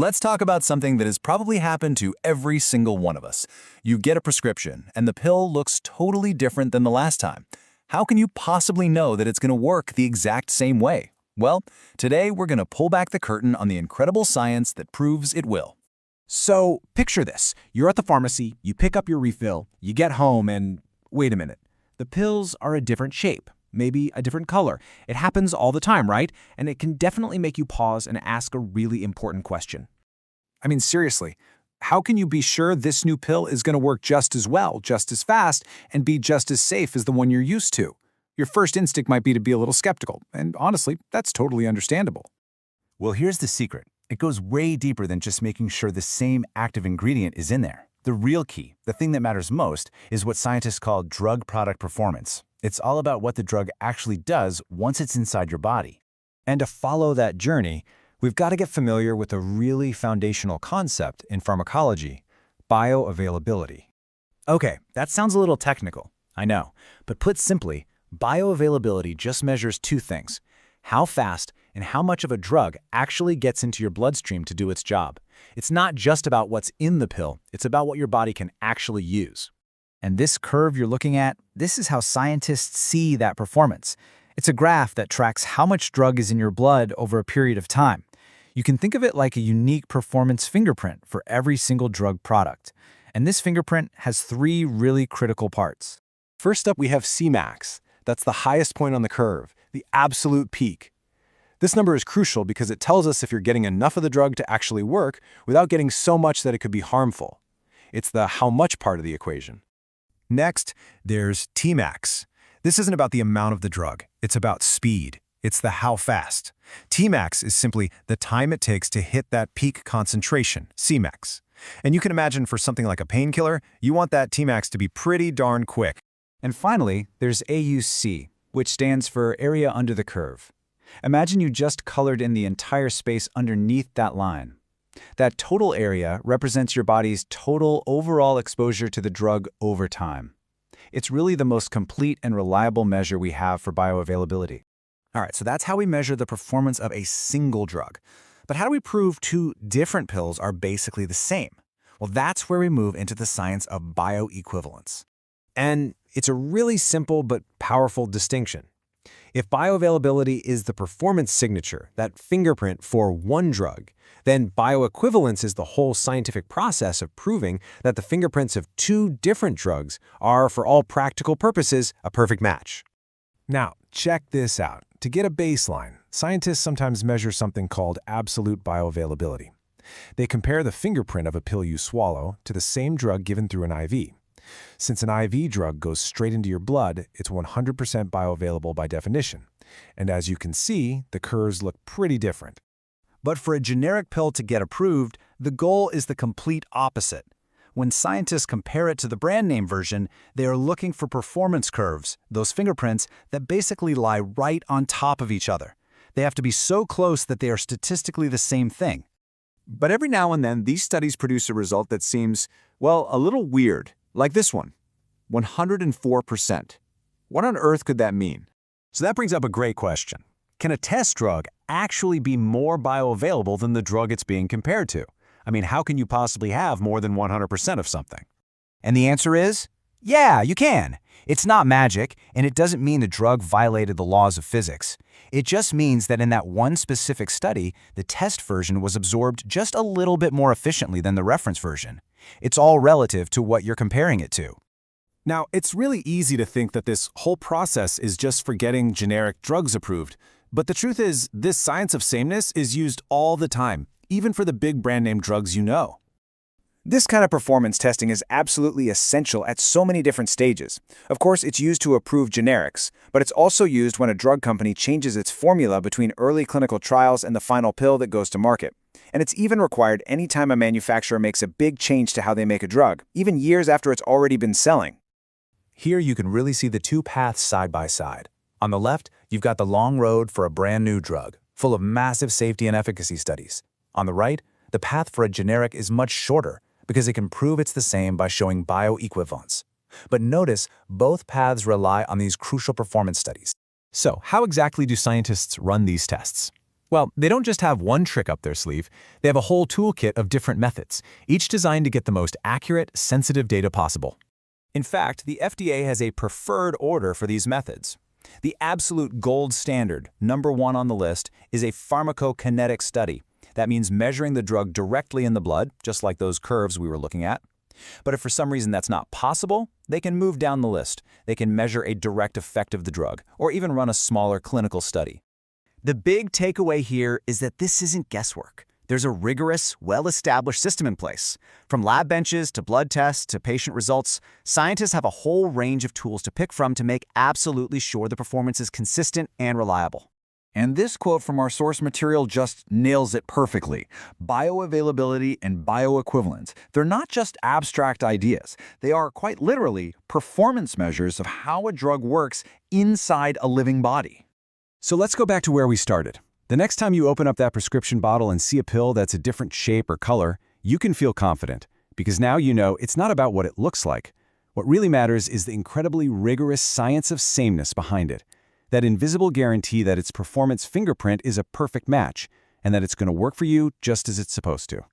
Let's talk about something that has probably happened to every single one of us. You get a prescription, and the pill looks totally different than the last time. How can you possibly know that it's going to work the exact same way? Well, today we're going to pull back the curtain on the incredible science that proves it will. So, picture this. You're at the pharmacy, you pick up your refill, you get home, and wait a minute. The pills are a different shape, maybe a different color. It happens all the time, right? And it can definitely make you pause and ask a really important question. I mean, seriously, how can you be sure this new pill is going to work just as well, just as fast, and be just as safe as the one you're used to? Your first instinct might be to be a little skeptical, and honestly, that's totally understandable. Well, here's the secret. It goes way deeper than just making sure the same active ingredient is in there. The real key, the thing that matters most, is what scientists call drug product performance. It's all about what the drug actually does once it's inside your body. And to follow that journey, we've got to get familiar with a really foundational concept in pharmacology, bioavailability. Okay, that sounds a little technical, I know, but put simply, bioavailability just measures two things: how fast and how much of a drug actually gets into your bloodstream to do its job. It's not just about what's in the pill, it's about what your body can actually use. And this curve you're looking at, this is how scientists see that performance. It's a graph that tracks how much drug is in your blood over a period of time. You can think of it like a unique performance fingerprint for every single drug product. And this fingerprint has three really critical parts. First up, we have Cmax. That's the highest point on the curve, the absolute peak. This number is crucial because it tells us if you're getting enough of the drug to actually work without getting so much that it could be harmful. It's the how much part of the equation. Next, there's Tmax. This isn't about the amount of the drug, it's about speed. It's the how fast. Tmax is simply the time it takes to hit that peak concentration, Cmax. And you can imagine for something like a painkiller, you want that Tmax to be pretty darn quick. And finally, there's AUC, which stands for area under the curve. Imagine you just colored in the entire space underneath that line. That total area represents your body's total overall exposure to the drug over time. It's really the most complete and reliable measure we have for bioavailability. All right, so that's how we measure the performance of a single drug. But how do we prove two different pills are basically the same? Well, that's where we move into the science of bioequivalence. And it's a really simple but powerful distinction. If bioavailability is the performance signature, that fingerprint for one drug, then bioequivalence is the whole scientific process of proving that the fingerprints of two different drugs are, for all practical purposes, a perfect match. Now, check this out. To get a baseline, scientists sometimes measure something called absolute bioavailability. They compare the fingerprint of a pill you swallow to the same drug given through an IV. Since an IV drug goes straight into your blood, it's 100% bioavailable by definition. And as you can see, the curves look pretty different. But for a generic pill to get approved, the goal is the complete opposite. When scientists compare it to the brand name version, they are looking for performance curves, those fingerprints that basically lie right on top of each other. They have to be so close that they are statistically the same thing. But every now and then, these studies produce a result that seems, well, a little weird. Like this one, 104%. What on earth could that mean? So that brings up a great question. Can a test drug actually be more bioavailable than the drug it's being compared to? I mean, how can you possibly have more than 100% of something? And the answer is, yeah, you can. It's not magic, and it doesn't mean the drug violated the laws of physics. It just means that in that one specific study, the test version was absorbed just a little bit more efficiently than the reference version. It's all relative to what you're comparing it to. Now, it's really easy to think that this whole process is just for getting generic drugs approved. But the truth is, this science of sameness is used all the time, even for the big brand name drugs you know. This kind of performance testing is absolutely essential at so many different stages. Of course, it's used to approve generics, but it's also used when a drug company changes its formula between early clinical trials and the final pill that goes to market. And it's even required anytime a manufacturer makes a big change to how they make a drug, even years after it's already been selling. Here you can really see the two paths side by side. On the left, you've got the long road for a brand new drug, full of massive safety and efficacy studies. On the right, the path for a generic is much shorter, because it can prove it's the same by showing bioequivalence. But notice, both paths rely on these crucial performance studies. So, how exactly do scientists run these tests? Well, they don't just have one trick up their sleeve. They have a whole toolkit of different methods, each designed to get the most accurate, sensitive data possible. In fact, the FDA has a preferred order for these methods. The absolute gold standard, #1 on the list, is a pharmacokinetic study. That means measuring the drug directly in the blood, just like those curves we were looking at. But if for some reason that's not possible, they can move down the list. They can measure a direct effect of the drug, or even run a smaller clinical study. The big takeaway here is that this isn't guesswork. There's a rigorous, well-established system in place. From lab benches to blood tests to patient results, scientists have a whole range of tools to pick from to make absolutely sure the performance is consistent and reliable. And this quote from our source material just nails it perfectly. Bioavailability and bioequivalence, they're not just abstract ideas. They are quite literally performance measures of how a drug works inside a living body. So let's go back to where we started. The next time you open up that prescription bottle and see a pill that's a different shape or color, you can feel confident, because now you know it's not about what it looks like. What really matters is the incredibly rigorous science of sameness behind it. That invisible guarantee that its performance fingerprint is a perfect match, and that it's going to work for you just as it's supposed to.